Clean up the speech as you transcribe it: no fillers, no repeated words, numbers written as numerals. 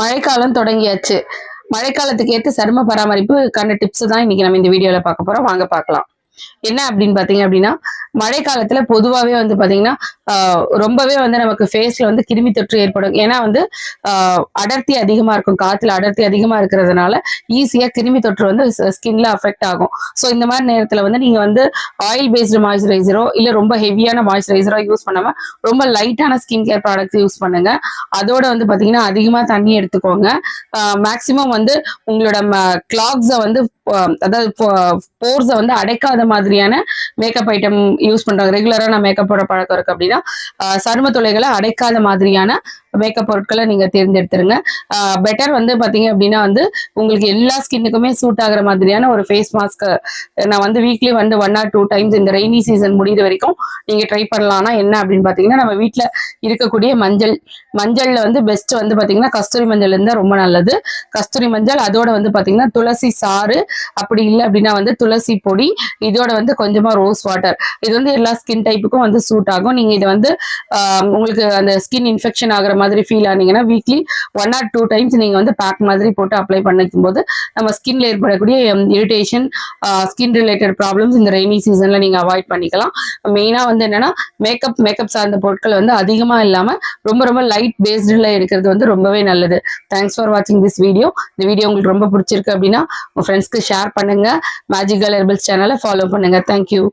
மழைக்காலம் தொடங்கியாச்சு. மழைக்காலத்துக்கு ஏத்த சரும பராமரிப்புக்கான டிப்ஸ் தான் இன்னைக்கு நம்ம இந்த வீடியோல பார்க்க போறோம். வாங்க பார்க்கலாம். என்ன அப்படின்னு பாத்தீங்க அப்படின்னா, மழை காலத்துல பொதுவாவே வந்து பாத்தீங்கன்னா ரொம்பவே வந்து நமக்கு ஃபேஸ்ல வந்து கிருமி தொற்று ஏற்படும். ஏன்னா வந்து அடர்த்தி அதிகமா இருக்கும், காத்துல அடர்த்தி அதிகமா இருக்கிறதுனால ஈஸியா கிருமி தொற்று வந்து ஸ்கின்ல அஃபெக்ட் ஆகும். ஸோ இந்த மாதிரி நேரத்துல வந்து நீங்க வந்து ஆயில் பேஸ்டு மாய்ஸ்சரைசரோ இல்ல ரொம்ப ஹெவியான மாய்ஸ்சரைசரோ யூஸ் பண்ணாம ரொம்ப லைட்டான ஸ்கின் கேர் ப்ராடக்ட் யூஸ் பண்ணுங்க. அதோட வந்து பாத்தீங்கன்னா அதிகமா தண்ணி எடுத்துக்கோங்க. மேக்சிமம் வந்து உங்களோட கிளாக்ஸை வந்து அதாவது போர்ஸை வந்து அடைக்காத மாதிரியான மேக்கப் ஐட்டம் யூஸ் பண்றாங்க. ரெகுலரா நான் மேக்கப் போட பழக்கம் இருக்கு அப்படின்னா சரும துளைகளை அடைக்காத மாதிரியான மேக்கப் பொருட்களை நீங்க தேர்ந்தெடுத்துருங்க. பெட்டர் வந்து பாத்தீங்க அப்படின்னா வந்து உங்களுக்கு எல்லா ஸ்கின்னுக்குமே சூட் ஆகுற மாதிரியான ஒரு ஃபேஸ் மாஸ்க் நான் வந்து வீக்லி வந்து 1 or 2 டைம்ஸ் இந்த ரெய்னி சீசன் முடிகிற வரைக்கும் நீங்க ட்ரை பண்ணலாம்னா என்ன அப்படின்னு பாத்தீங்கன்னா, நம்ம வீட்டுல இருக்கக்கூடிய மஞ்சள்ல வந்து பெஸ்ட் வந்து பாத்தீங்கன்னா கஸ்தூரி மஞ்சள் இருந்தா ரொம்ப நல்லது. கஸ்தூரி மஞ்சள், அதோட வந்து பாத்தீங்கன்னா துளசி சாறு, அப்படி இல்லை அப்படின்னா வந்து துளசி பொடி, இதோட வந்து கொஞ்சமா ரோஸ் வாட்டர். இது வந்து எல்லா ஸ்கின் டைப்புக்கும் வந்து சூட் ஆகும். நீங்க இதை வந்து உங்களுக்கு அந்த ஸ்கின் இன்ஃபெக்ஷன் ஆகுற மாதிரி ஃபீல் ஆனீங்கன்னா வீக்லி 1 or 2 டைம்ஸ் நீங்க வந்து பேக் மாதிரி போட்டு அப்ளை பண்ணிக்கும் போது நம்ம ஸ்கின்ல ஏற்படக்கூடிய இரிட்டேஷன், ஸ்கின் ரிலேட்டட் ப்ராப்ளம்ஸ் இந்த ரெய்னி சீசன்ல நீங்க அவாய்ட் பண்ணிக்கலாம். மெயினா வந்து என்னன்னா மேக்கப் சார்ந்த பொருட்கள் வந்து அதிகமா இல்லாம ரொம்ப ரொம்ப லைட் பேஸ்டுல இருக்கிறது வந்து ரொம்பவே நல்லது. தேங்க்ஸ் ஃபார் வாட்சிங் திஸ் வீடியோ. இந்த வீடியோ உங்களுக்கு ரொம்ப பிடிச்சிருக்கு அப்படின்னா உங்க ஃப்ரெண்ட்ஸ்க்கு ஷேர் பண்ணுங்க. மேஜிக் கேர்ள் ஹெர்பல்ஸ் சேனலை ஃபாலோ பண்ணுங்க. தேங்க்யூ.